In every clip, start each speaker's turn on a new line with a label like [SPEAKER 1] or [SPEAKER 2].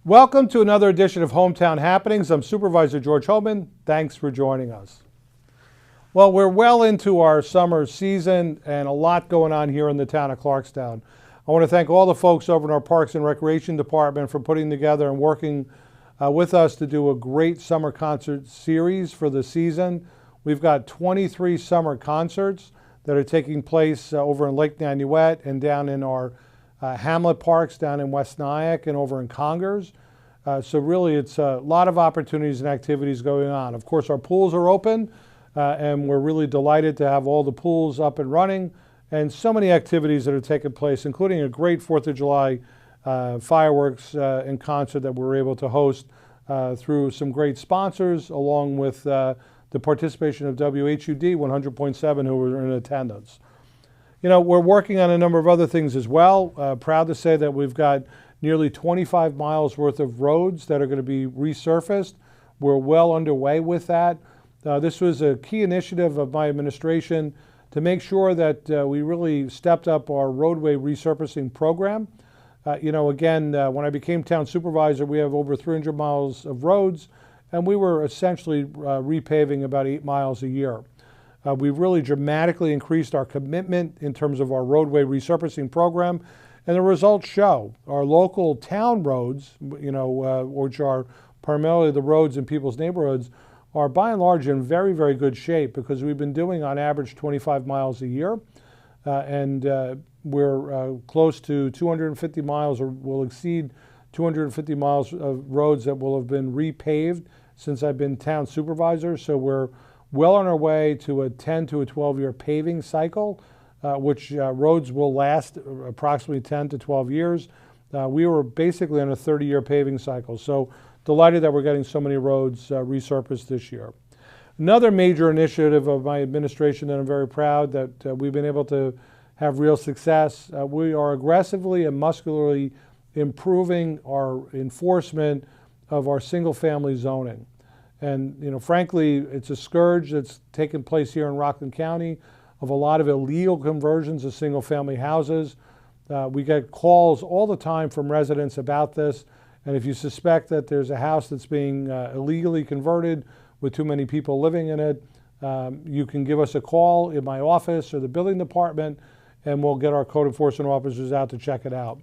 [SPEAKER 1] Welcome to another edition of Hoehmtown Happenings. I'm Supervisor George Hohman. Thanks for joining us. Well, we're well into our summer season and a lot going on here in the town of Clarkstown. I want to thank all the folks over in our Parks and Recreation Department for putting together and working with us to do a great summer concert series for the season. We've got 23 summer concerts that are taking place over in Lake Nanuet and down in our Hamlet Parks down in West Nyack and over in Congers. So really it's a lot of opportunities and activities going on. Of course, our pools are open and we're really delighted to have all the pools up and running and so many activities that are taking place, including a great 4th of July fireworks and concert that we were able to host through some great sponsors along with the participation of WHUD 100.7 who were in attendance. You know, we're working on a number of other things as well. Proud to say that we've got nearly 25 miles worth of roads that are going to be resurfaced. We're well underway with that. This was a key initiative of my administration to make sure that we really stepped up our roadway resurfacing program. Again, when I became town supervisor, we have over 300 miles of roads, and we were essentially repaving about 8 miles a year. We've really dramatically increased our commitment in terms of our roadway resurfacing program, and the results show. Our local town roads, which are primarily the roads in people's neighborhoods, are by and large in very, very good shape because we've been doing on average 25 miles a year, and we're close to 250 miles, or will exceed 250 miles of roads that will have been repaved since I've been town supervisor. So we're well on our way to a 10 to a 12-year paving cycle, which roads will last approximately 10 to 12 years. We were basically on a 30-year paving cycle, so delighted that we're getting so many roads resurfaced this year. Another major initiative of my administration that I'm very proud that we've been able to have real success. We are aggressively and muscularly improving our enforcement of our single-family zoning. And frankly, it's a scourge that's taken place here in Rockland County of a lot of illegal conversions of single-family houses. We get calls all the time from residents about this, and if you suspect that there's a house that's being illegally converted with too many people living in it, you can give us a call in my office or the building department, and we'll get our code enforcement officers out to check it out.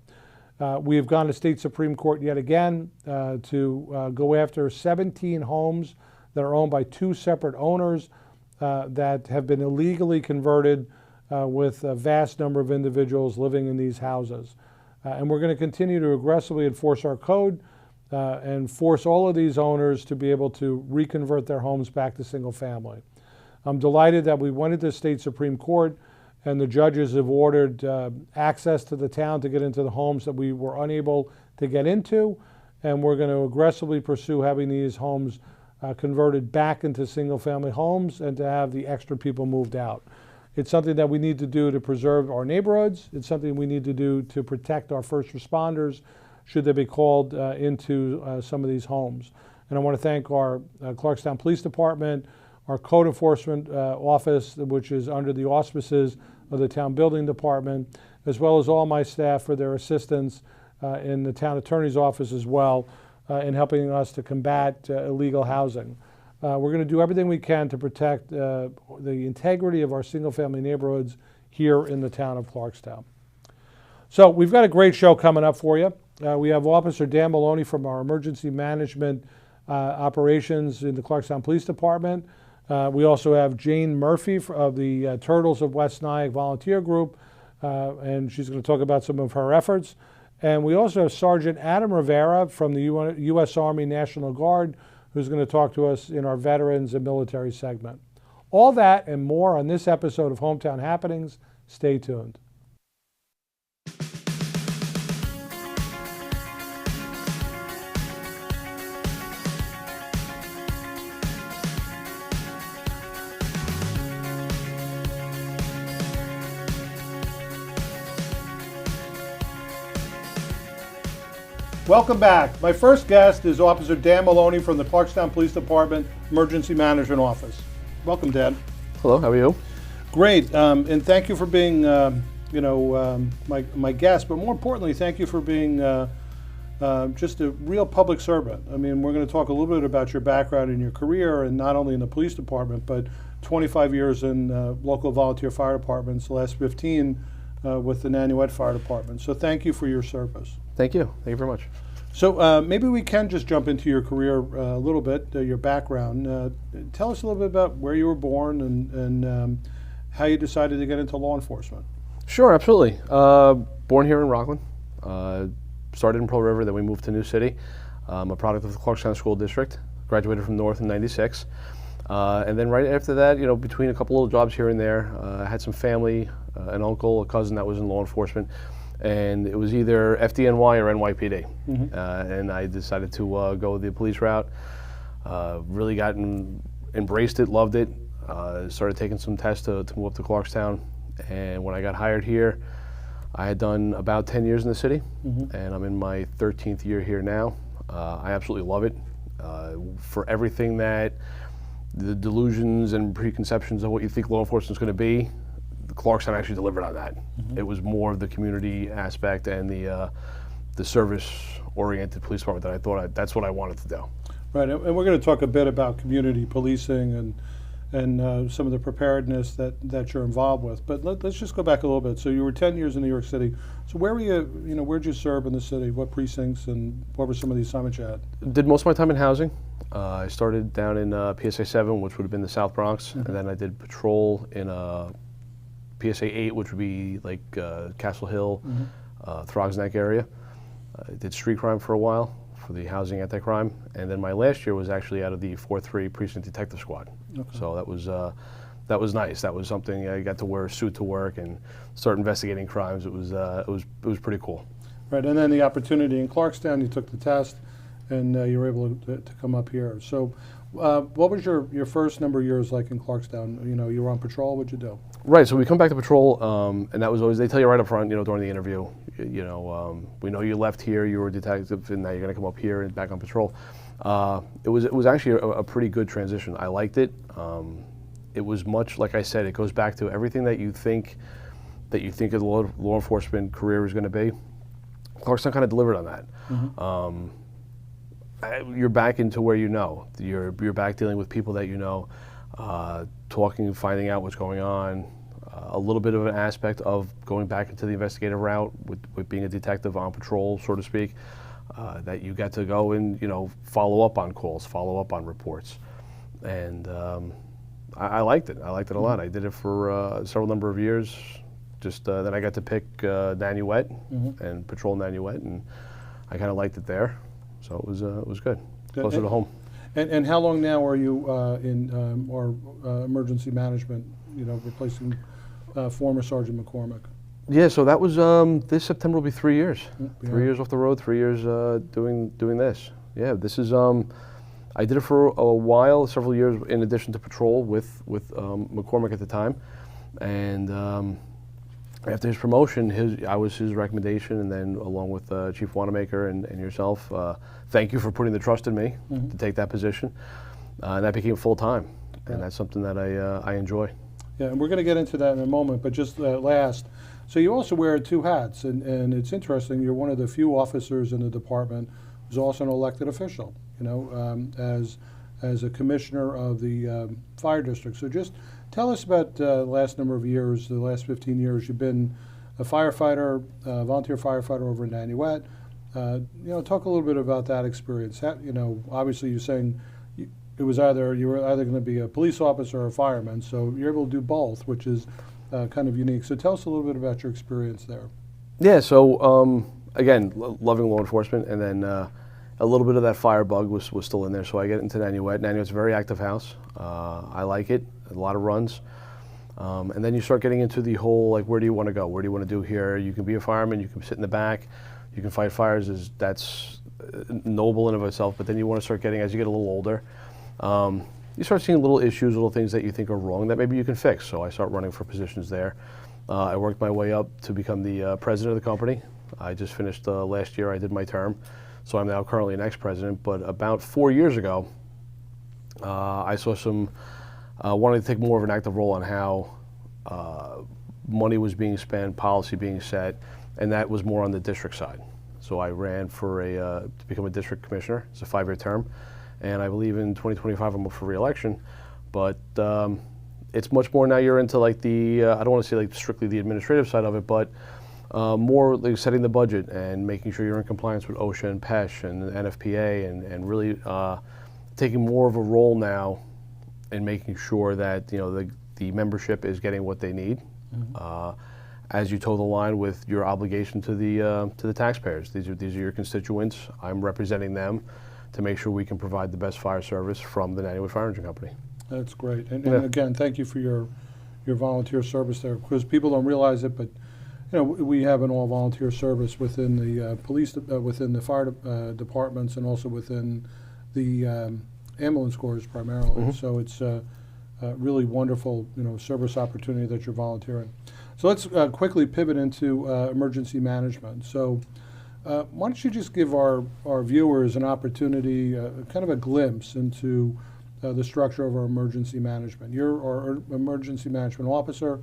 [SPEAKER 1] We have gone to state Supreme Court yet again to go after 17 homes that are owned by 2 separate owners that have been illegally converted with a vast number of individuals living in these houses. And we're going to continue to aggressively enforce our code and force all of these owners to be able to reconvert their homes back to single family. I'm delighted that we went into state Supreme Court and the judges have ordered access to the town to get into the homes that we were unable to get into, and we're going to aggressively pursue having these homes converted back into single-family homes and to have the extra people moved out. It's something that we need to do to preserve our neighborhoods. It's something we need to do to protect our first responders should they be called into some of these homes. And I want to thank our Clarkstown Police Department, our Code Enforcement Office, which is under the auspices of the Town Building Department, as well as all my staff for their assistance in the Town Attorney's Office as well in helping us to combat illegal housing. We're going to do everything we can to protect the integrity of our single-family neighborhoods here in the town of Clarkstown. So we've got a great show coming up for you. We have Officer Dan Maloney from our Emergency Management Operations in the Clarkstown Police Department. We also have Jane Murphy of the Turtles of West Nyack Volunteer Group, and she's going to talk about some of her efforts. And we also have Sergeant Adam Rivera from the U.S. Army National Guard, who's going to talk to us in our Veterans and Military segment. All that and more on this episode of Hoehmtown Happenings. Stay tuned. Welcome back. My first guest is Officer Dan Maloney from the Clarkstown Police Department Emergency Management Office. Welcome, Dan.
[SPEAKER 2] Hello, how are you?
[SPEAKER 1] Great, and thank you for being, my guest, but more importantly, thank you for being just a real public servant. I mean, we're going to talk a little bit about your background and your career, and not only in the police department, but 25 years in local volunteer fire departments, the last 15 with the Nanuet Fire Department. So thank you for your service.
[SPEAKER 2] Thank you. Thank you very much.
[SPEAKER 1] So maybe we can just jump into your career a little bit, your background. Tell us a little bit about where you were born and how you decided to get into law enforcement.
[SPEAKER 2] Sure, absolutely. Born here in Rockland. Started in Pearl River, then we moved to New City. I'm a product of the Clarkstown School District. Graduated from North in '96. And then right after that, between a couple little jobs here and there, I had some family, an uncle, a cousin that was in law enforcement. And it was either FDNY or NYPD.
[SPEAKER 1] Mm-hmm.
[SPEAKER 2] And I decided to go the police route. Really embraced it, loved it. Started taking some tests to move up to Clarkstown. And when I got hired here, I had done about 10 years in the city.
[SPEAKER 1] Mm-hmm.
[SPEAKER 2] And I'm in my 13th year here now. I absolutely love it. For everything that the delusions and preconceptions of what you think law enforcement is going to be, Clarkstown actually delivered on that. Mm-hmm. It was more of the community aspect and the service-oriented police department that I thought that's what I wanted to do.
[SPEAKER 1] Right, and we're going to talk a bit about community policing and some of the preparedness that you're involved with. But let's just go back a little bit. So you were 10 years in New York City. So where were you? Where'd you serve in the city? What precincts and what were some of the assignments you had?
[SPEAKER 2] Did most of my time in housing. I started down in PSA 7, which would have been the South Bronx, mm-hmm. and then I did patrol in PSA 8, which would be like Castle Hill, mm-hmm. Throgs Neck area. I did street crime for a while for the housing anti-crime, and then my last year was actually out of the 4-3 Precinct Detective Squad. Okay. So that was nice. That was something I got to wear a suit to work and start investigating crimes. It was pretty cool.
[SPEAKER 1] Right, and then the opportunity in Clarkstown, you took the test, and you were able to come up here. So, what was your first number of years like in Clarkstown? You were on patrol. What'd you do?
[SPEAKER 2] Right. So we come back to patrol, and that was always, they tell you right up front, during the interview, we know you left here, you were a detective, and now you're going to come up here and back on patrol. It was actually a pretty good transition. I liked it. It was much, like I said, it goes back to everything that you think of the law enforcement career is going to be. Clarkstown kind of delivered on that. Mm-hmm. You're back into where you're back dealing with people that talking, finding out what's going on. A little bit of an aspect of going back into the investigative route with being a detective on patrol, so to speak, that you get to go and follow up on calls, follow up on reports, and I liked it. I liked it a lot. I did it for several number of years. Just then I got to pick Nanuet mm-hmm. and patrol Nanuet, and I kind of liked it there. So it was good, closer to home.
[SPEAKER 1] And how long now are you in emergency management? Replacing former Sergeant McCormick.
[SPEAKER 2] Yeah, so that was this September will be 3 years. Yeah. 3 years off the road, 3 years doing this. Yeah, this is I did it for a while, several years in addition to patrol with McCormick at the time, and after his promotion, I was his recommendation, and then along with Chief Wanamaker and yourself, thank you for putting the trust in me mm-hmm. to take that position, and that became full time, and that's something that I enjoy.
[SPEAKER 1] Yeah, and we're going to get into that in a moment, but just last, so you also wear two hats, and it's interesting. You're one of the few officers in the department who's also an elected official. As a commissioner of the fire district. So just tell us about the last number of years, the last 15 years. You've been a firefighter, volunteer firefighter over in Nanuet. Talk a little bit about that experience. Obviously you're saying you were either going to be a police officer or a fireman, so you're able to do both, which is kind of unique. So tell us a little bit about your experience there.
[SPEAKER 2] Yeah, so again, loving law enforcement, and then a little bit of that fire bug was still in there, so I get into Nanuet. Nanuet's a very active house. I like it, a lot of runs. And then you start getting into the whole, like, where do you want to go? What do you want to do here? You can be a fireman, you can sit in the back, you can fight fires, that's noble in of itself, but then you want to start getting, as you get a little older, you start seeing little issues, little things that you think are wrong that maybe you can fix. So I start running for positions there. I worked my way up to become the president of the company. I just finished last year, I did my term. So I'm now currently an ex-president, but about 4 years ago, I saw wanted to take more of an active role on how money was being spent, policy being set, and that was more on the district side. So I ran for to become a district commissioner. It's a 5-year term, and I believe in 2025 I'm up for re-election. But it's much more now. You're into like the I don't want to say like strictly the administrative side of it, but more like setting the budget and making sure you're in compliance with OSHA and PESH and NFPA, and really taking more of a role now in making sure that the membership is getting what they need. As you toe the line with your obligation to the taxpayers. These are your constituents. I'm representing them to make sure we can provide the best fire service from the Nannywood Fire Engine Company.
[SPEAKER 1] That's great. And again, thank you for your volunteer service there, because people don't realize it, but we have an all-volunteer service within the police, within the fire departments, and also within the ambulance corps primarily. So it's a really wonderful service opportunity that you're volunteering. So let's quickly pivot into emergency management. So why don't you just give our viewers an opportunity, kind of a glimpse into the structure of our emergency management. You're our emergency management officer.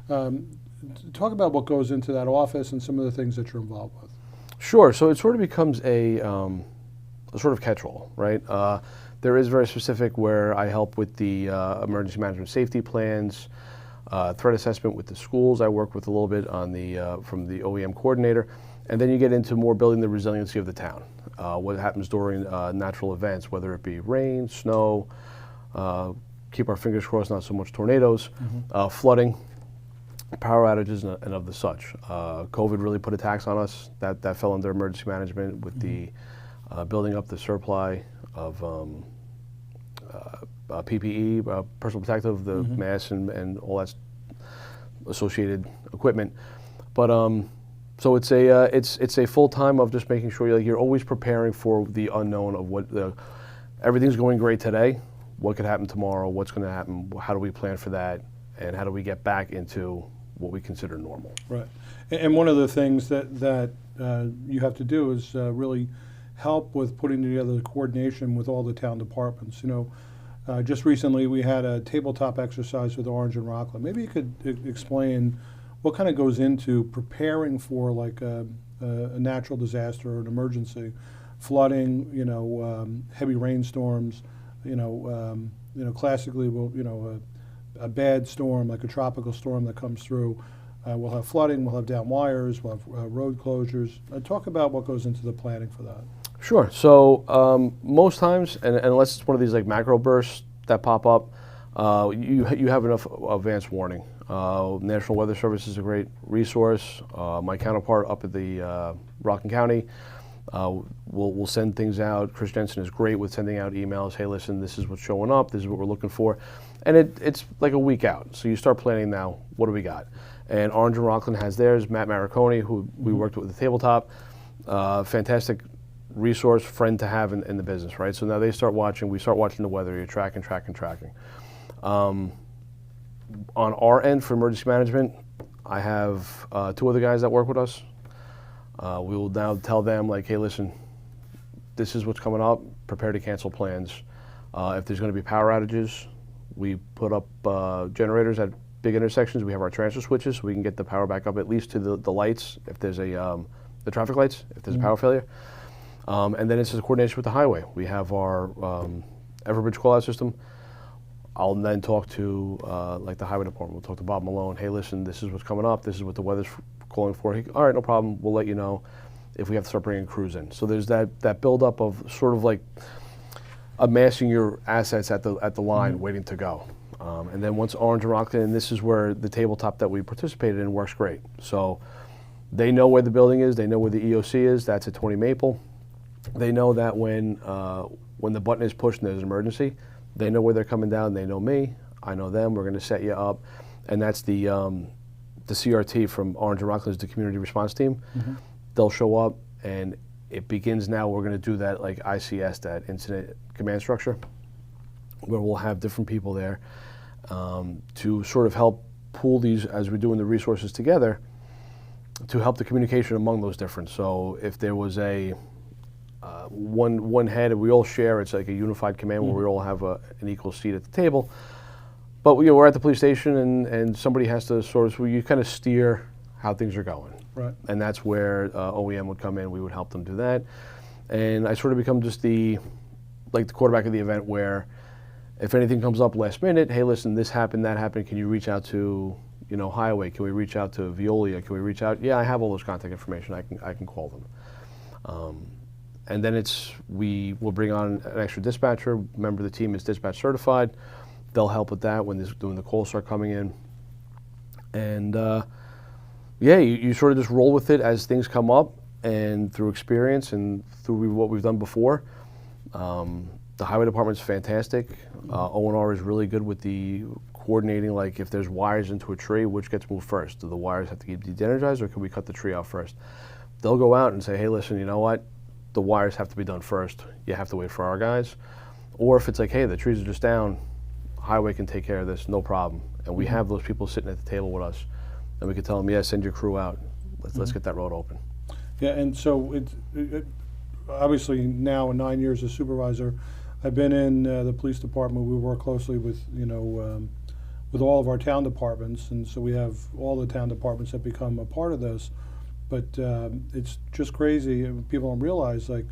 [SPEAKER 1] Talk about what goes into that office and some of the things that you're involved with.
[SPEAKER 2] Sure. So it sort of becomes a sort of catch-all, right? There is very specific where I help with the emergency management safety plans, threat assessment with the schools. I work with a little bit on the from the OEM coordinator, and then you get into more building the resiliency of the town. What happens during natural events, whether it be rain, snow, keep our fingers crossed, not so much tornadoes, flooding, power outages, and of the such. COVID really put a tax on us. That fell under emergency management with the building up the supply of PPE, personal protective, the masks, and all that associated equipment. But so it's a full time of just making sure you're always preparing for the unknown of what everything's going great today. What could happen tomorrow? What's going to happen? How do we plan for that? And how do we get back into what we consider normal?
[SPEAKER 1] Right. And one of the things that you have to do is really help with putting together the coordination with all the town departments. Just recently we had a tabletop exercise with Orange and Rockland. Maybe you could explain what kind of goes into preparing for like a natural disaster or an emergency, flooding, heavy rainstorms, classically, a bad storm like a tropical storm that comes through. We'll have flooding, we'll have down wires, we'll have road closures. Talk about what goes into the planning for that.
[SPEAKER 2] Sure. So most times, and unless it's one of these like macro bursts that pop up, you have enough advance warning. National Weather Service is a great resource. My counterpart up at the Rockland County will send things out. Chris Jensen is great with sending out emails. Hey, listen, this is what's showing up. This is what we're looking for. And it's like a week out. So you start planning now. What do we got? And Orange and Rockland has theirs. Matt Maricone, who we worked with at the tabletop, fantastic resource, friend to have in the business, right? So now they start watching. We start watching the weather. You're tracking. On our end for emergency management, I have 2 other guys that work with us. We will now tell them, like, hey, listen, this is what's coming up. Prepare to cancel plans. If there's going to be power outages, we put up generators at big intersections. We have our transfer switches so we can get the power back up at least to the lights if there's the traffic lights, if there's a power failure. And then it's a coordination with the highway. We have our Everbridge call-out system. I'll then talk to like the highway department. We'll talk to Bob Malone. Hey, listen, this is what's coming up. This is what the weather's calling for. All right, no problem. We'll let you know if we have to start bringing crews in. So there's that buildup of sort of like amassing your assets at the line, waiting to go. And then once Orange and Rockland, and this is where the tabletop that we participated in works great. So they know where the building is. They know where the EOC is. That's at 20 Maple. They know that when the button is pushed and there's an emergency, they know where they're coming down. They know me. I know them. We're going to set you up. And that's the CRT from Orange and Rockland is the community response team. They'll show up, and it begins now. We're going to do that like ICS, that incident command structure, where we'll have different people there to sort of help pool these as we're doing the resources together to help the communication among those different. So if there was a one head and we all share, it's like a unified command where we all have an equal seat at the table. But we're at the police station and somebody has to sort of, so you kind of steer how things are going.
[SPEAKER 1] Right.
[SPEAKER 2] And that's where OEM would come in. We would help them do that. And I sort of become just the quarterback of the event, where if anything comes up last minute, hey, listen, this happened, that happened, can you reach out to, Highway? Can we reach out to Veolia? Can we reach out? Yeah, I have all those contact information. I can call them. And then we will bring on an extra dispatcher. Member of the team is dispatch certified. They'll help with that when the calls start coming in. And you sort of just roll with it as things come up, and through experience and through what we've done before. The highway department's fantastic. O&R is really good with the coordinating, like if there's wires into a tree, which gets moved first? Do the wires have to get de-energized, or can we cut the tree out first? They'll go out and say, hey, listen, you know what? The wires have to be done first. You have to wait for our guys. Or if it's like, hey, the trees are just down, highway can take care of this, no problem. And we have those people sitting at the table with us, and we can tell them, yeah, send your crew out. Let's get that road open.
[SPEAKER 1] Yeah, and so obviously now in 9 years as supervisor, I've been in the police department. We work closely with with all of our town departments, and so we have all the town departments that become a part of this. But it's just crazy. People don't realize, like,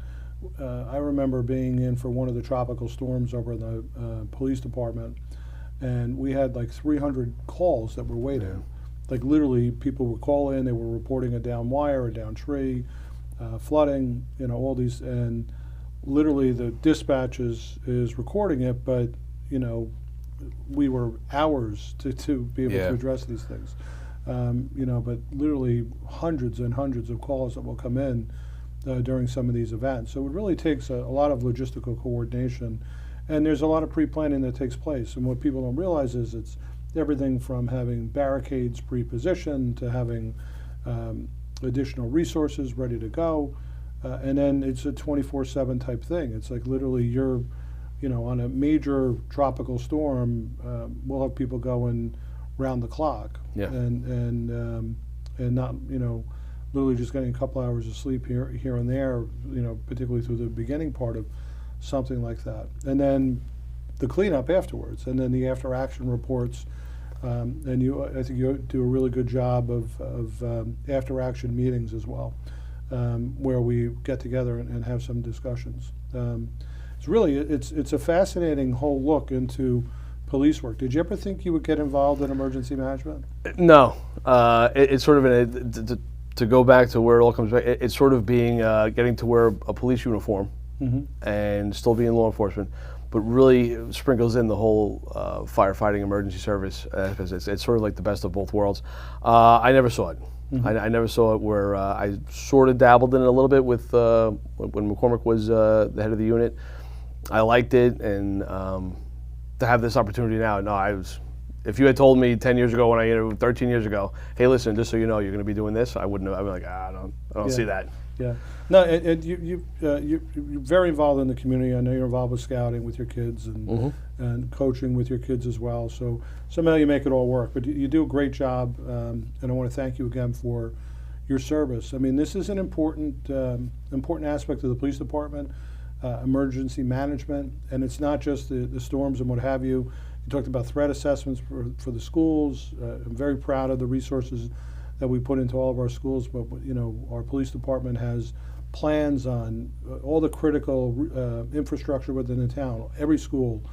[SPEAKER 1] I remember being in for one of the tropical storms over in the police department, and we had like 300 calls that were waiting. Yeah. Like literally, people would call in, they were reporting a down wire, a down tree, flooding, all these, and literally the dispatch is recording it, but we were hours to be able to address these things. But literally hundreds and hundreds of calls that will come in during some of these events. So it really takes a lot of logistical coordination, and there's a lot of pre-planning that takes place. And what people don't realize is it's everything from having barricades pre-positioned to having additional resources ready to go, and then it's a 24/7 type thing. It's like literally you're, on a major tropical storm, we'll have people going round the clock, and not literally just getting a couple hours of sleep here and there, particularly through the beginning part of something like that, and then the cleanup afterwards, and then the after action reports. And I think you do a really good job of after action meetings as well, where we get together and have some discussions. It's a fascinating whole look into police work. Did you ever think you would get involved in emergency management?
[SPEAKER 2] No, it's sort of to go back to where it all comes back. It's sort of being getting to wear a police uniform and still being law enforcement, but really sprinkles in the whole firefighting emergency service. It's sort of like the best of both worlds. I never saw it. I never saw it where I sort of dabbled in it a little bit with when McCormick was the head of the unit. I liked it, and to have this opportunity now, if you had told me 10 years ago when I interviewed, 13 years ago, hey, listen, just so you know, you're going to be doing this, I wouldn't have. I'd be like, I don't see that.
[SPEAKER 1] Yeah. No, you're very involved in the community. I know you're involved with scouting with your kids and coaching with your kids as well. So somehow you make it all work. But you do a great job, and I want to thank you again for your service. I mean, this is an important aspect of the police department, emergency management, and it's not just the storms and what have you. You talked about threat assessments for the schools. I'm very proud of the resources that we put into all of our schools, but our police department has plans on all the critical infrastructure within the town, every school,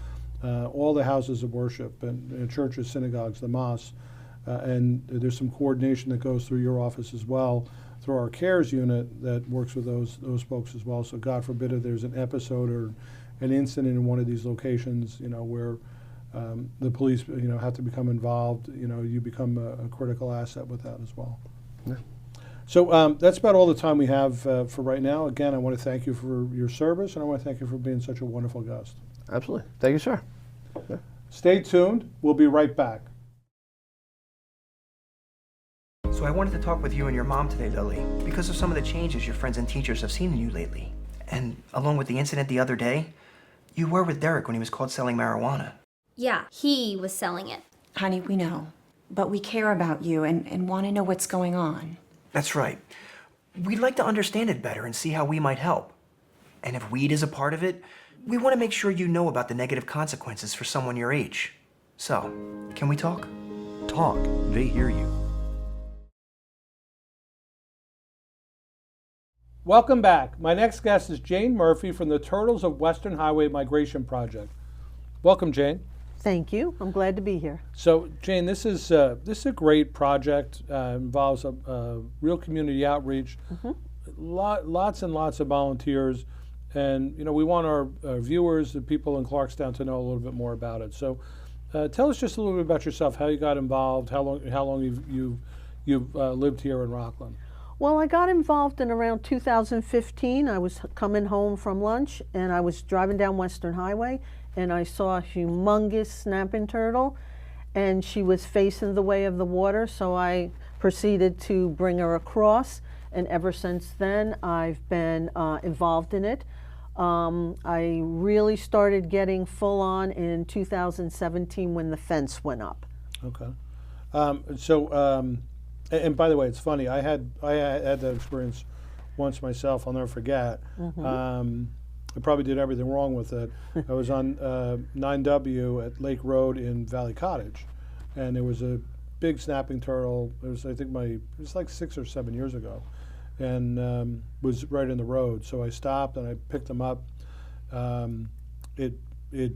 [SPEAKER 1] all the houses of worship and churches, synagogues, the mosques, and there's some coordination that goes through your office as well, through our CARES unit that works with those folks as well. So God forbid if there's an episode or an incident in one of these locations, where the police, have to become involved. You become a critical asset with that as well. Yeah. So that's about all the time we have for right now. Again, I want to thank you for your service, and I want to thank you for being such a wonderful guest.
[SPEAKER 2] Absolutely. Thank you, sir. Yeah.
[SPEAKER 1] Stay tuned. We'll be right back.
[SPEAKER 3] So I wanted to talk with you and your mom today, Lily, because of some of the changes your friends and teachers have seen in you lately. And along with the incident the other day, you were with Derek when he was caught selling marijuana.
[SPEAKER 4] Yeah, he was selling it.
[SPEAKER 5] Honey, we know. But we care about you and want to know what's going on.
[SPEAKER 3] That's right. We'd like to understand it better and see how we might help. And if weed is a part of it, we want to make sure you know about the negative consequences for someone your age. So, can we talk?
[SPEAKER 6] Talk. They hear you.
[SPEAKER 1] Welcome back. My next guest is Jane Murphy from the Turtles of Western Highway Migration Project. Welcome, Jane.
[SPEAKER 6] Thank you. I'm glad to be here.
[SPEAKER 1] So, Jane, this is a great project. Involves a real community outreach, lots and lots of volunteers, and we want our viewers, the people in Clarkstown, to know a little bit more about it. So, tell us just a little bit about yourself, how you got involved, how long you've lived here in Rockland.
[SPEAKER 6] Well, I got involved in around 2015. I was coming home from lunch and I was driving down Western Highway and I saw a humongous snapping turtle and she was facing the way of the water, so I proceeded to bring her across, and ever since then I've been involved in it. I really started getting full on in 2017 when the fence went up.
[SPEAKER 1] Okay. And by the way, it's funny. I had that experience once myself. I'll never forget. I probably did everything wrong with it. I was on 9W at Lake Road in Valley Cottage, and there was a big snapping turtle. It was, it was like 6 or 7 years ago, and was right in the road. So I stopped and I picked him up. It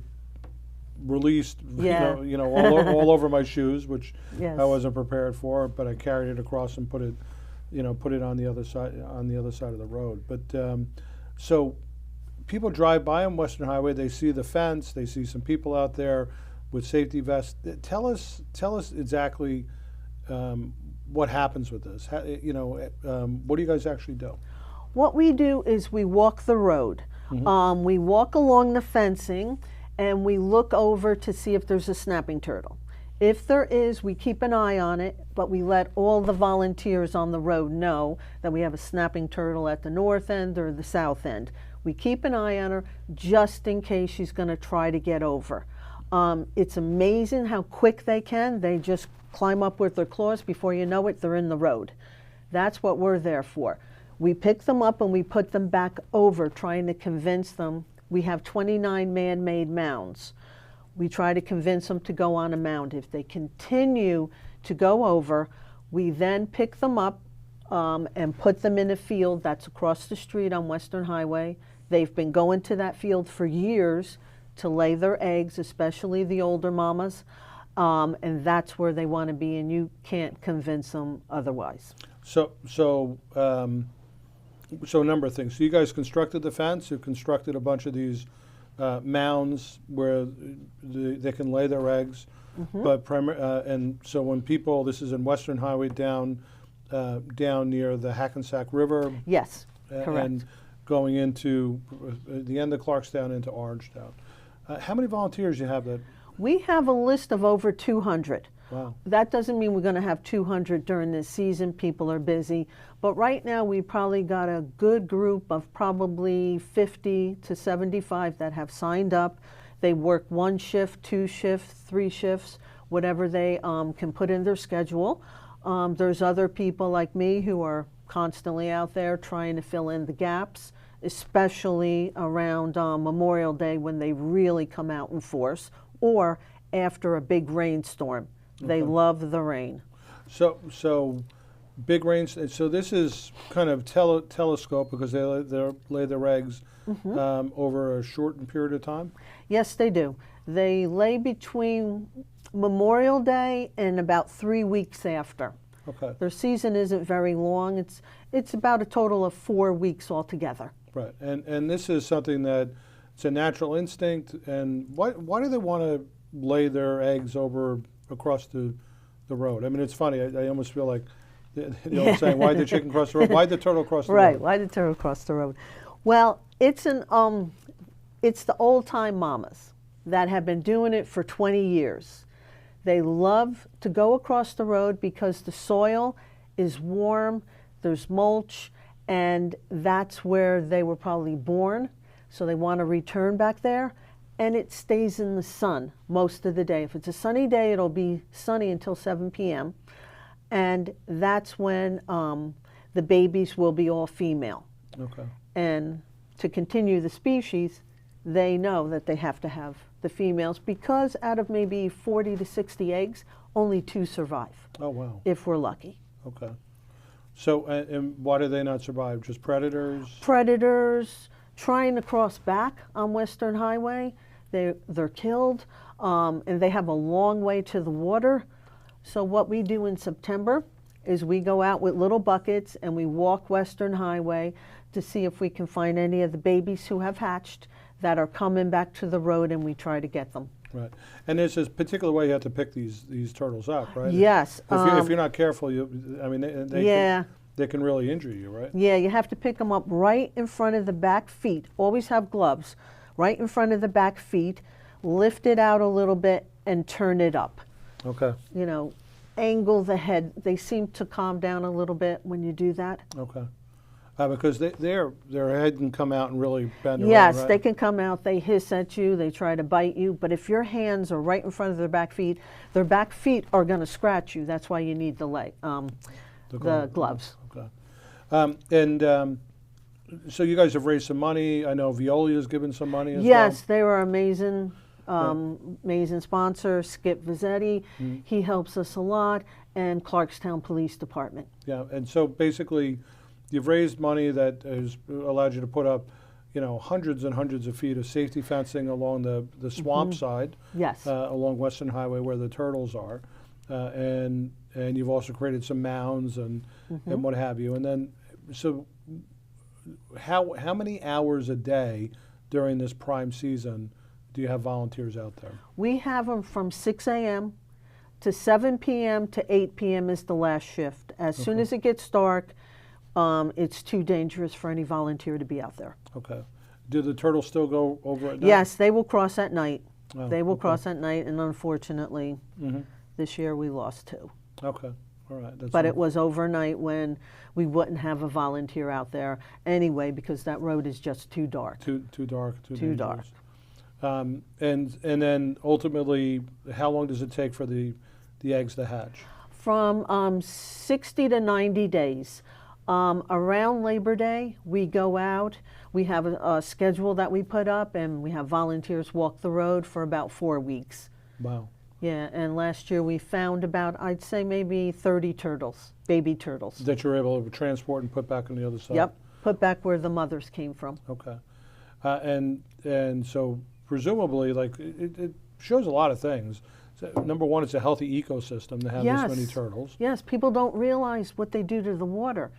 [SPEAKER 1] released,
[SPEAKER 6] Yeah.
[SPEAKER 1] all over my shoes, which
[SPEAKER 6] Yes.
[SPEAKER 1] I wasn't prepared for. But I carried it across and put it on the other side of the road. But so people drive by on Western Highway, they see the fence, they see some people out there with safety vests. Tell us exactly what happens with this. What do you guys actually do?
[SPEAKER 6] What we do is we walk the road. We walk along the fencing and we look over to see if there's a snapping turtle. If there is, we keep an eye on it, but we let all the volunteers on the road know that we have a snapping turtle at the north end or the south end. We keep an eye on her just in case she's going to try to get over. It's amazing how quick they can. They just climb up with their claws. Before you know it, they're in the road. That's what we're there for. We pick them up and we put them back over, trying to convince them. We have 29 man-made mounds. We try to convince them to go on a mound. If they continue to go over, we then pick them up and put them in a field that's across the street on Western Highway. They've been going to that field for years to lay their eggs, especially the older mamas, and that's where they want to be, and you can't convince them otherwise.
[SPEAKER 1] So a number of things. So you guys constructed the fence. You constructed a bunch of these mounds where they can lay their eggs. But and so when people, this is in Western Highway down near the Hackensack River.
[SPEAKER 6] Yes, correct.
[SPEAKER 1] And going into the end of Clarkstown into Orangetown. How many volunteers do you have that?
[SPEAKER 6] We have a list of over 200.
[SPEAKER 1] Wow.
[SPEAKER 6] That doesn't mean we're going to have 200 during this season. People are busy. But right now we probably got a good group of probably 50 to 75 that have signed up. They work 1 shift, 2 shifts, 3 shifts, whatever they can put in their schedule. There's other people like me who are constantly out there trying to fill in the gaps, especially around Memorial Day when they really come out in force, or after a big rainstorm. They love the rain.
[SPEAKER 1] So big rains. So this is kind of telescope because they lay their eggs over a shortened period of time?
[SPEAKER 6] Yes, they do. They lay between Memorial Day and about 3 weeks after.
[SPEAKER 1] Okay.
[SPEAKER 6] Their season isn't very long. It's about a total of 4 weeks altogether.
[SPEAKER 1] Right. And this is something that it's a natural instinct. And why do they want to lay their eggs across the road? I mean, it's funny. I almost feel like the saying, why did the chicken cross the road? Why did the turtle cross the road?
[SPEAKER 6] Right. Why did the turtle cross the road? Well, it's the old time mamas that have been doing it for 20 years. They love to go across the road because the soil is warm, there's mulch, and that's where they were probably born. So they want to return back there. And it stays in the sun most of the day. If it's a sunny day, it'll be sunny until 7 p.m. And that's when the babies will be all female.
[SPEAKER 1] Okay.
[SPEAKER 6] And to continue the species, they know that they have to have the females because out of maybe 40 to 60 eggs, only 2 survive.
[SPEAKER 1] Oh, wow.
[SPEAKER 6] If we're lucky.
[SPEAKER 1] Okay. So, and why do they not survive? Just predators?
[SPEAKER 6] Predators trying to cross back on Western Highway, they're killed, and they have a long way to the water. So what we do in September is we go out with little buckets and we walk Western Highway to see if we can find any of the babies who have hatched that are coming back to the road, and we try to get them.
[SPEAKER 1] Right. And there's this particular way you have to pick these turtles up, right?
[SPEAKER 6] Yes.
[SPEAKER 1] If you're not careful, I mean,
[SPEAKER 6] Yeah.
[SPEAKER 1] they can really injure you, right?
[SPEAKER 6] Yeah, you have to pick them up right in front of the back feet. Always have gloves. Right in front of the back feet. Lift it out a little bit and turn it up.
[SPEAKER 1] Okay.
[SPEAKER 6] You know, angle the head. They seem to calm down a little bit when you do that.
[SPEAKER 1] Okay. Because their head can come out and really bend around,
[SPEAKER 6] Yes,
[SPEAKER 1] right?
[SPEAKER 6] they can come out, they hiss at you, they try to bite you, but if your hands are right in front of their back feet are going to scratch you. That's why you need the gloves.
[SPEAKER 1] Okay. So you guys have raised some money. I know Veolia's given some money as well.
[SPEAKER 6] Yes, they were amazing, amazing sponsor, Skip Vizzetti. He helps us a lot, and Clarkstown Police Department.
[SPEAKER 1] Yeah, and so basically, you've raised money that has allowed you to put up, hundreds and hundreds of feet of safety fencing along the swamp side,
[SPEAKER 6] Yes.
[SPEAKER 1] along Western Highway where the turtles are, and you've also created some mounds and what have you. And then, so how many hours a day during this prime season do you have volunteers out there?
[SPEAKER 6] We have them from 6 a.m. to 7 p.m. to 8 p.m. is the last shift. As soon as it gets dark, it's too dangerous for any volunteer to be out there.
[SPEAKER 1] Okay. Do the turtles still go over at night?
[SPEAKER 6] Yes, they will cross at night.
[SPEAKER 1] Oh,
[SPEAKER 6] They will
[SPEAKER 1] okay.
[SPEAKER 6] cross at night, and unfortunately, this year we lost 2.
[SPEAKER 1] Okay. All right.
[SPEAKER 6] But it was overnight when we wouldn't have a volunteer out there anyway, because that road is just too dark.
[SPEAKER 1] too dark. Too
[SPEAKER 6] Too
[SPEAKER 1] dangerous. And then ultimately, how long does it take for the eggs to hatch?
[SPEAKER 6] From 60 to 90 days. Around Labor Day, we go out. We have a schedule that we put up, and we have volunteers walk the road for about 4 weeks.
[SPEAKER 1] Wow.
[SPEAKER 6] Yeah, and last year we found about, I'd say maybe 30 turtles, baby turtles.
[SPEAKER 1] That you're able to transport and put back on the other side?
[SPEAKER 6] Yep, put back where the mothers came from.
[SPEAKER 1] Okay. And so presumably, like, it shows a lot of things. So, number one, it's a healthy ecosystem to have this many turtles.
[SPEAKER 6] Yes, people don't realize what they do to the water.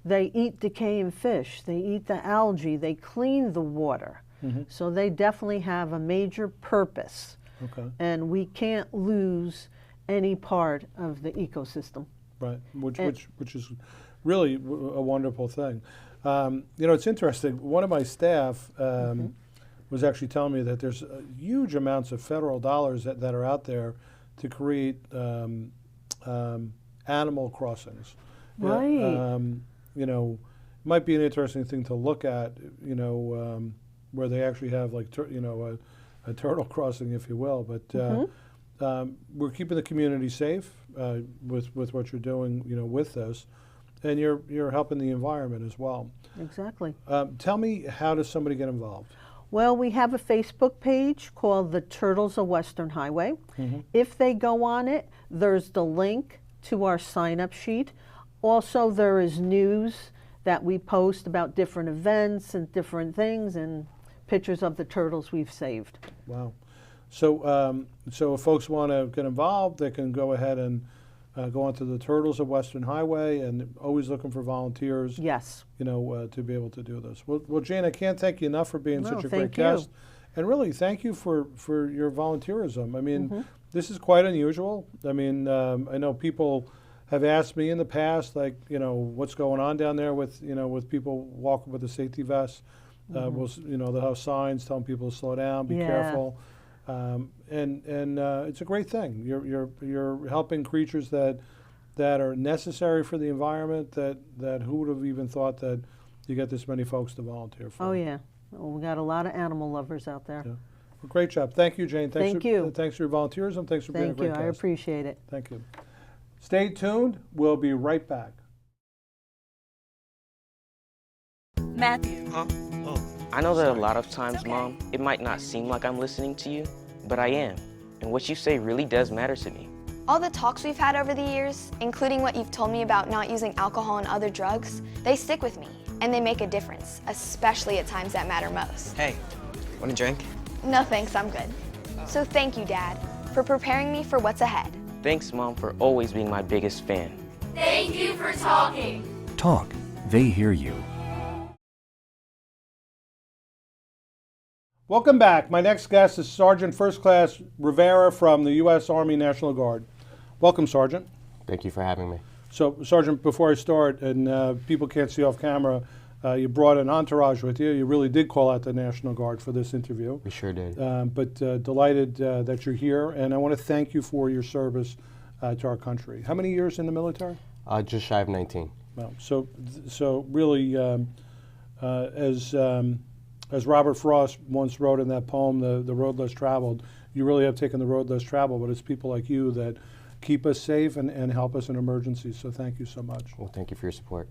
[SPEAKER 6] They eat decaying fish, they eat the algae, they clean the water. So they definitely have a major purpose.
[SPEAKER 1] Okay.
[SPEAKER 6] And we can't lose any part of the ecosystem.
[SPEAKER 1] Right, which is really a wonderful thing. It's interesting. One of my staff was actually telling me that there's huge amounts of federal dollars that are out there to create animal crossings.
[SPEAKER 6] Right.
[SPEAKER 1] Might be an interesting thing to look at. Where they actually have like a turtle crossing, if you will. But we're keeping the community safe with what you're doing, with this, and you're helping the environment as well.
[SPEAKER 6] Exactly.
[SPEAKER 1] Tell me, how does somebody get involved?
[SPEAKER 6] Well, we have a Facebook page called The Turtles of Western Highway. If they go on it, there's the link to our sign-up sheet. Also, there is news that we post about different events and different things, and pictures of the turtles we've saved.
[SPEAKER 1] Wow. So if folks want to get involved, they can go ahead and go onto the Turtles of Western Highway, and always looking for volunteers.
[SPEAKER 6] Yes.
[SPEAKER 1] To be able to do this. Well, Jane, I can't thank you enough for being such a great
[SPEAKER 6] thank you.
[SPEAKER 1] guest, and really thank you for your volunteerism. I mean, this is quite unusual. I mean, I know people have asked me in the past, like, what's going on down there with people walking with the safety vests. They'll have signs telling people to slow down, be careful, and it's a great thing. You're helping creatures that are necessary for the environment. That who would have even thought that you get this many folks to volunteer for?
[SPEAKER 6] Oh yeah, well, we got a lot of animal lovers out there.
[SPEAKER 1] Yeah. Well, great job. Thank you, Jane.
[SPEAKER 6] Thank you.
[SPEAKER 1] Thanks for your volunteerism. Thanks for being a great guest.
[SPEAKER 6] I appreciate it.
[SPEAKER 1] Thank you. Stay tuned. We'll be right back.
[SPEAKER 7] Matthew.
[SPEAKER 8] I know that a lot of times, Mom, it might not seem like I'm listening to you, but I am. And what you say really does matter to me.
[SPEAKER 9] All the talks we've had over the years, including what you've told me about not using alcohol and other drugs, they stick with me, and they make a difference, especially at times that matter most.
[SPEAKER 8] Hey, want a drink?
[SPEAKER 9] No thanks, I'm good. So thank you, Dad, for preparing me for what's ahead.
[SPEAKER 8] Thanks, Mom, for always being my biggest fan.
[SPEAKER 4] Thank you for talking.
[SPEAKER 10] Talk. They hear you.
[SPEAKER 1] Welcome back. My next guest is Sergeant First Class Rivera from the U.S. Army National Guard. Welcome, Sergeant.
[SPEAKER 11] Thank you for having me.
[SPEAKER 1] So, Sergeant, before I start, and people can't see off camera, you brought an entourage with you. You really did call out the National Guard for this interview.
[SPEAKER 11] We sure did.
[SPEAKER 1] But delighted that you're here, and I want to thank you for your service to our country. How many years in the military?
[SPEAKER 11] Just shy of 19.
[SPEAKER 1] Well, so really, as Robert Frost once wrote in that poem, The Road Less Traveled, you really have taken the road less traveled, but it's people like you that keep us safe and help us in emergencies, so thank you so much.
[SPEAKER 11] Well, thank you for your support.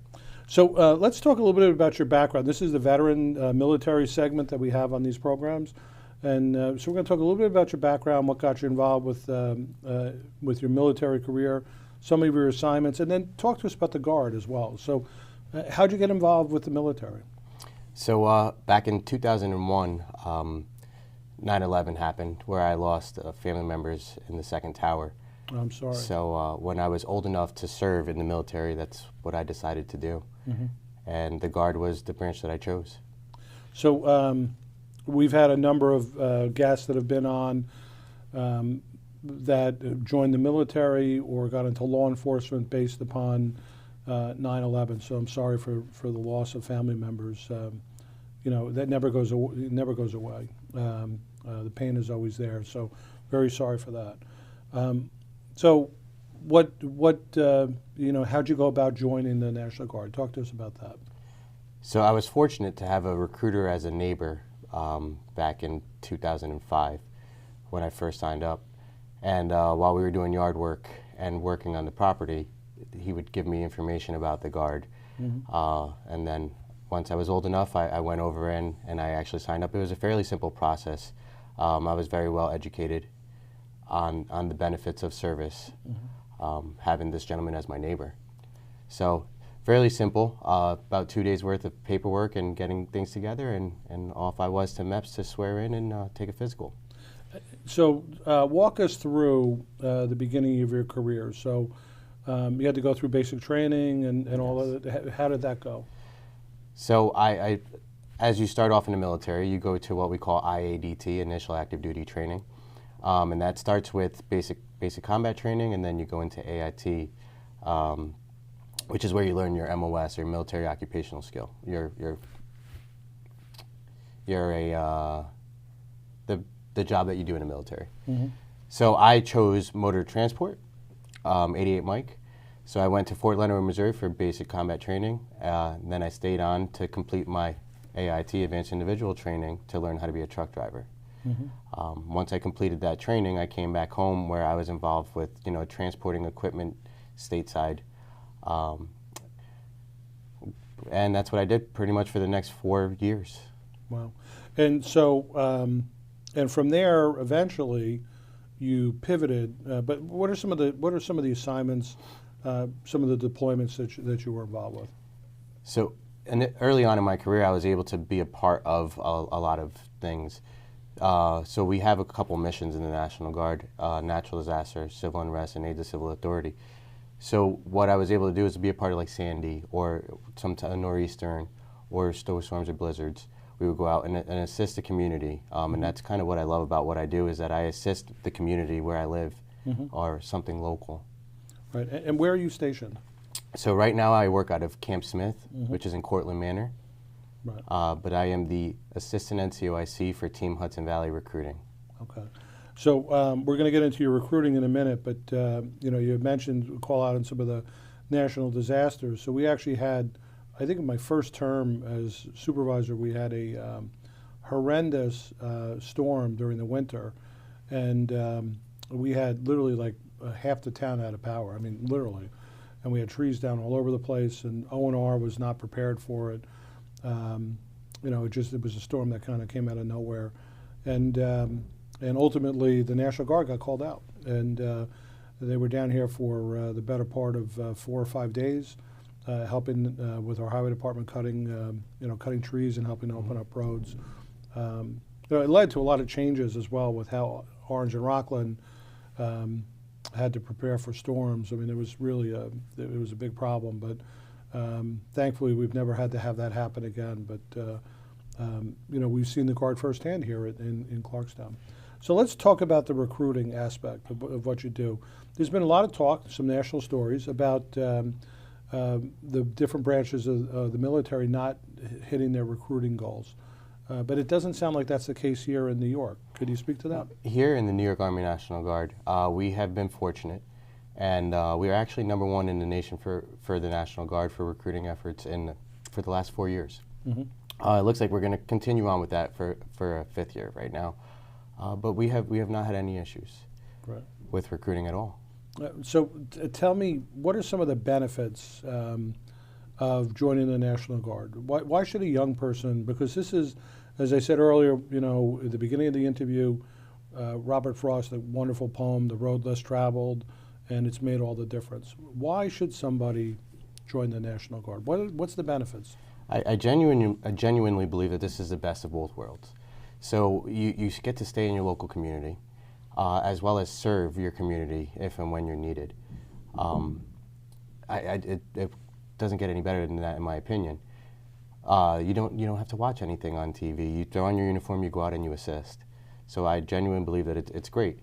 [SPEAKER 1] So let's talk a little bit about your background. This is the veteran military segment that we have on these programs, and so we're going to talk a little bit about your background, what got you involved with your military career, some of your assignments, and then talk to us about the Guard as well. So how'd you get involved with the military?
[SPEAKER 11] So back in 2001, 9/11 happened, where I lost family members in the second tower.
[SPEAKER 1] I'm sorry.
[SPEAKER 11] So when I was old enough to serve in the military, that's what I decided to do.
[SPEAKER 1] Mm-hmm.
[SPEAKER 11] And the Guard was the branch that I chose.
[SPEAKER 1] So we've had a number of guests that have been on that joined the military or got into law enforcement based upon 9/11. So I'm sorry for the loss of family members. That never goes away. The pain is always there. So very sorry for that. So how'd you go about joining the National Guard? Talk to us about that.
[SPEAKER 11] So I was fortunate to have a recruiter as a neighbor back in 2005 when I first signed up. And while we were doing yard work and working on the property, he would give me information about the Guard. Mm-hmm. And then once I was old enough, I went over and I actually signed up. It was a fairly simple process. I was very well educated on the benefits of service, mm-hmm. Having this gentleman as my neighbor. So fairly simple, about 2 days worth of paperwork and getting things together, and off I was to MEPS to swear in and take a physical.
[SPEAKER 1] So walk us through the beginning of your career. So you had to go through basic training and all of that. How did that go?
[SPEAKER 11] So I, as you start off in the military, you go to what we call IADT, Initial Active Duty Training. And that starts with basic combat training, and then you go into AIT, which is where you learn your MOS, or military occupational skill. The job that you do in the military. Mm-hmm. So I chose motor transport, 88 Mike. So I went to Fort Leonard, Missouri for basic combat training. Then I stayed on to complete my AIT, Advanced Individual Training, to learn how to be a truck driver. Mm-hmm. Once I completed that training, I came back home where I was involved with, transporting equipment stateside. And that's what I did pretty much for the next 4 years.
[SPEAKER 1] Wow. And so, and from there, eventually, you pivoted. But what are some of the assignments, some of the deployments that you were involved with?
[SPEAKER 11] So, early on in my career, I was able to be a part of a lot of things. So we have a couple missions in the National Guard: natural disaster, civil unrest, and aid to civil authority. So what I was able to do is to be a part of like Sandy or some nor'eastern or snowstorms or blizzards. We would go out and assist the community, and that's kind of what I love about what I do, is that I assist the community where I live, mm-hmm. or something local.
[SPEAKER 1] Right, and where are you stationed?
[SPEAKER 11] So right now I work out of Camp Smith, mm-hmm. which is in Cortland Manor.
[SPEAKER 1] Right.
[SPEAKER 11] But I am the assistant NCOIC for Team Hudson Valley Recruiting.
[SPEAKER 1] Okay. So we're going to get into your recruiting in a minute, but you mentioned call out on some of the national disasters. So we actually had, I think in my first term as supervisor, we had a horrendous storm during the winter, and we had literally like half the town out of power. I mean, literally. And we had trees down all over the place, and O&R was not prepared for it. It was a storm that kind of came out of nowhere, and ultimately the National Guard got called out, and They were down here for the better part of 4 or 5 days, helping with our highway department cutting trees and helping to open up roads. It led to a lot of changes as well with how Orange and Rockland had to prepare for storms. I mean, it was really a big problem, but thankfully we've never had to have that happen again. But we've seen the Guard firsthand here in Clarkstown. So let's talk about the recruiting aspect of what you do. There's been a lot of talk, some national stories about the different branches of the military not hitting their recruiting goals. But it doesn't sound like that's the case here in New York. Could you speak to that?
[SPEAKER 11] Here in the New York Army National Guard, we have been fortunate, and we are actually #1 in the nation for the National Guard for recruiting efforts for the last 4 years.
[SPEAKER 1] Mm-hmm.
[SPEAKER 11] It looks like we're going to continue on with that for a 5th year right now. But we have not had any issues with recruiting at all.
[SPEAKER 1] So tell me, what are some of the benefits of joining the National Guard? Why should a young person, because this is, as I said earlier, at the beginning of the interview, Robert Frost, the wonderful poem, The Road Less Traveled, and it's made all the difference. Why should somebody join the National Guard? What's the benefits?
[SPEAKER 11] I genuinely believe that this is the best of both worlds. So you get to stay in your local community, as well as serve your community if and when you're needed. It doesn't get any better than that, in my opinion. You don't have to watch anything on TV. You throw on your uniform, you go out and you assist. So I genuinely believe that it's great.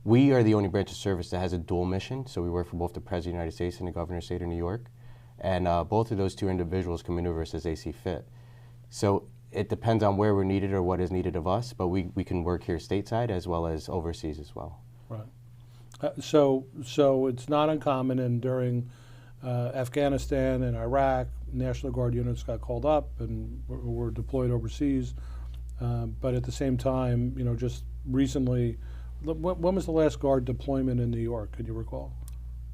[SPEAKER 11] We are the only branch of service that has a dual mission. So we work for both the President of the United States and the Governor of the State of New York. And both of those two individuals can maneuver us as they see fit. So it depends on where we're needed or what is needed of us, but we can work here stateside as well as overseas as well.
[SPEAKER 1] Right. So it's not uncommon, and during Afghanistan and Iraq, National Guard units got called up and were deployed overseas. But at the same time, just recently, when was the last Guard deployment in New York? Could you recall?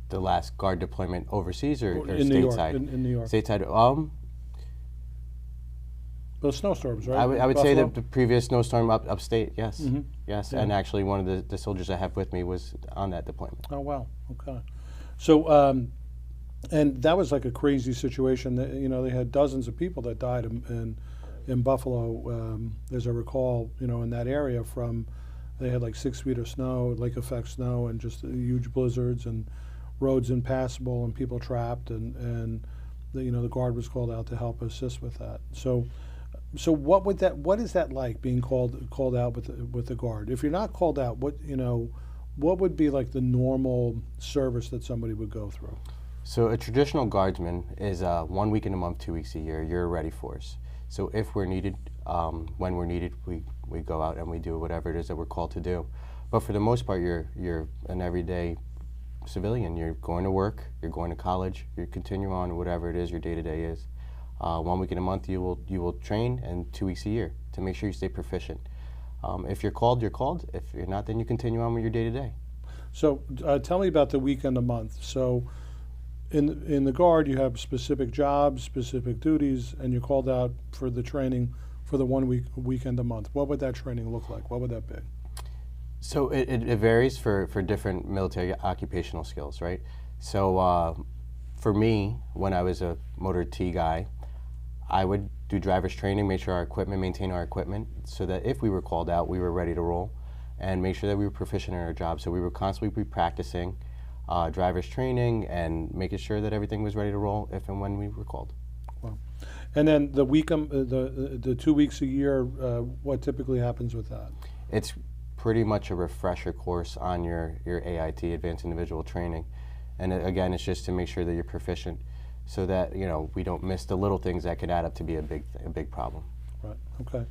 [SPEAKER 11] The last Guard deployment overseas or
[SPEAKER 1] in
[SPEAKER 11] stateside?
[SPEAKER 1] New York, in New York.
[SPEAKER 11] Stateside.
[SPEAKER 1] Those snowstorms, right?
[SPEAKER 11] I would say that the previous snowstorm upstate, yes.
[SPEAKER 1] Mm-hmm.
[SPEAKER 11] Yes,
[SPEAKER 1] Yeah.
[SPEAKER 11] and actually one of the soldiers I have with me was on that deployment.
[SPEAKER 1] Oh, wow. Okay. So, and that was like a crazy situation. That, they had dozens of people that died in Buffalo, as I recall, in that area they had like 6 feet of snow, lake effect snow, and just huge blizzards and roads impassable and people trapped, and the Guard was called out to help assist with that. So what is that like, being called out with the Guard? If you're not called out, what would be like the normal service that somebody would go through?
[SPEAKER 11] So a traditional Guardsman is 1 week in a month, 2 weeks a year. You're a ready force. So if we're needed, when we're needed, we go out and we do whatever it is that we're called to do. But for the most part, you're an everyday civilian. You're going to work, you're going to college, you continue on whatever it is your day-to-day is. 1 week in a month you will train, and 2 weeks a year to make sure you stay proficient. If you're called, you're called. If you're not, then you continue on with your day-to-day.
[SPEAKER 1] So tell me about the weekend a month. So in the Guard, you have specific jobs, specific duties, and you're called out for the training for the weekend a month. What would that training look like? What would that be?
[SPEAKER 11] So it varies for different military occupational skills, right? So for me, when I was a motor T guy, I would do driver's training, maintain our equipment, so that if we were called out, we were ready to roll, and make sure that we were proficient in our job. So we would constantly be practicing driver's training and making sure that everything was ready to roll if and when we were called.
[SPEAKER 1] Wow. And then the 2 weeks a year, what typically happens with that?
[SPEAKER 11] It's pretty much a refresher course on your AIT, Advanced Individual Training. And again, it's just to make sure that you're proficient so that, we don't miss the little things that could add up to be a big problem.
[SPEAKER 1] Right, okay.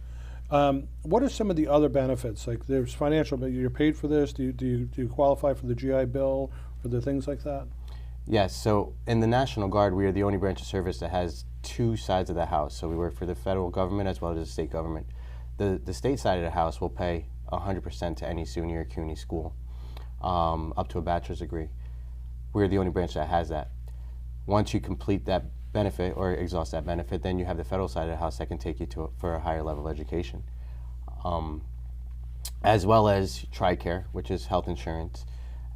[SPEAKER 1] What are some of the other benefits? Like, there's financial, but you're paid for this? Do you qualify for the GI Bill, for the things like that?
[SPEAKER 11] Yes, so in the National Guard, we are the only branch of service that has two sides of the house. So we work for the federal government as well as the state government. The state side of the house will pay 100% to any SUNY or CUNY school, up to a bachelor's degree. We're the only branch that has that. Once you complete that benefit or exhaust that benefit, then you have the federal side of the house that can take you for a higher level education. As well as TRICARE, which is health insurance,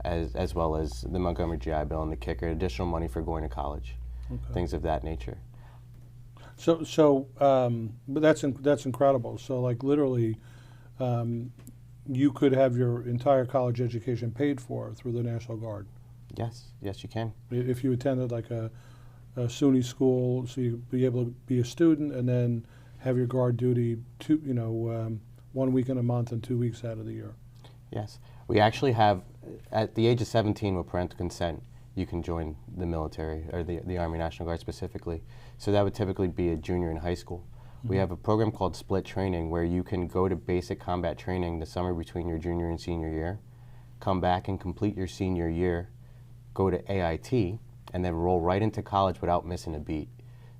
[SPEAKER 11] as well as the Montgomery GI Bill and the kicker, additional money for going to college, things of that nature.
[SPEAKER 1] But that's incredible. So like literally, you could have your entire college education paid for through the National Guard.
[SPEAKER 11] Yes, you can.
[SPEAKER 1] If you attended like a SUNY school, so you'd be able to be a student and then have your Guard duty 1 week in a month and 2 weeks out of the year.
[SPEAKER 11] Yes, we actually have, at the age of 17 with parental consent, you can join the military, or the Army National Guard specifically. So that would typically be a junior in high school. We have a program called split training where you can go to basic combat training the summer between your junior and senior year, come back and complete your senior year, go to AIT, and then roll right into college without missing a beat.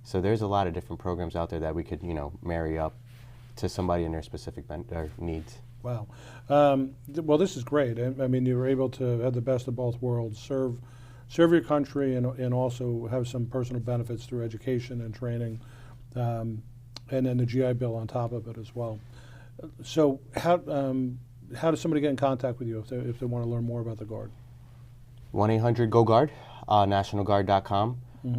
[SPEAKER 11] So there's a lot of different programs out there that we could, marry up to somebody in their specific needs.
[SPEAKER 1] Wow. Well, this is great. I mean, you were able to have the best of both worlds, serve your country and also have some personal benefits through education and training, and then the GI Bill on top of it as well. So how does somebody get in contact with you if they want to learn more about the Guard?
[SPEAKER 11] 1-800-GO-GUARD, nationalguard.com.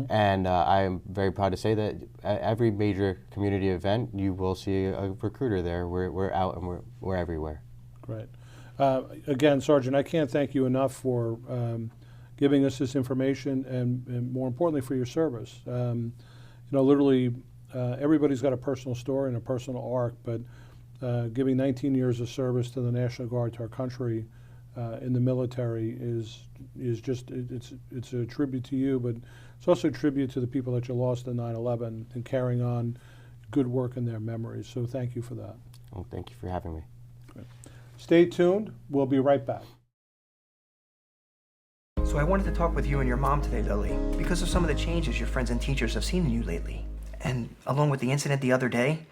[SPEAKER 11] And I am very proud to say that at every major community event, you will see a recruiter there. We're out and we're everywhere. Great.
[SPEAKER 1] Again, Sergeant, I can't thank you enough for giving us this information and more importantly for your service. Literally everybody's got a personal story and a personal arc, but giving 19 years of service to the National Guard, to our country in the military is just, it's a tribute to you, but it's also a tribute to the people that you lost in 9/11 and carrying on good work in their memories. So thank you for that.
[SPEAKER 11] Well, thank you for having me.
[SPEAKER 1] Great. Stay tuned. We'll be right back.
[SPEAKER 3] So I wanted to talk with you and your mom today, Lily, because of some of the changes your friends and teachers have seen in you lately. And along with the incident the other day,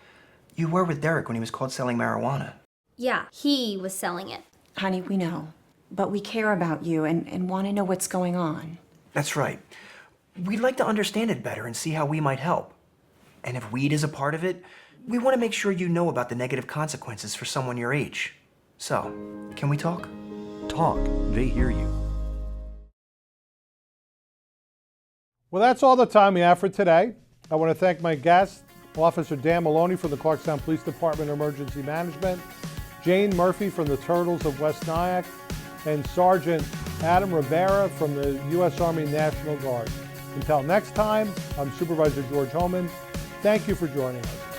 [SPEAKER 3] you were with Derek when he was caught selling marijuana.
[SPEAKER 4] Yeah, he was selling it.
[SPEAKER 5] Honey, we know. But we care about you and want to know what's going on.
[SPEAKER 3] That's right. We'd like to understand it better and see how we might help. And if weed is a part of it, we want to make sure you know about the negative consequences for someone your age. So, can we talk?
[SPEAKER 10] Talk. They hear you.
[SPEAKER 1] Well, that's all the time we have for today. I want to thank my guests, Officer Dan Maloney from the Clarkstown Police Department Emergency Management, Jane Murphy from the Turtles of West Nyack, and Sergeant Adam Rivera from the U.S. Army National Guard. Until next time, I'm Supervisor George Hoehmtown. Thank you for joining us.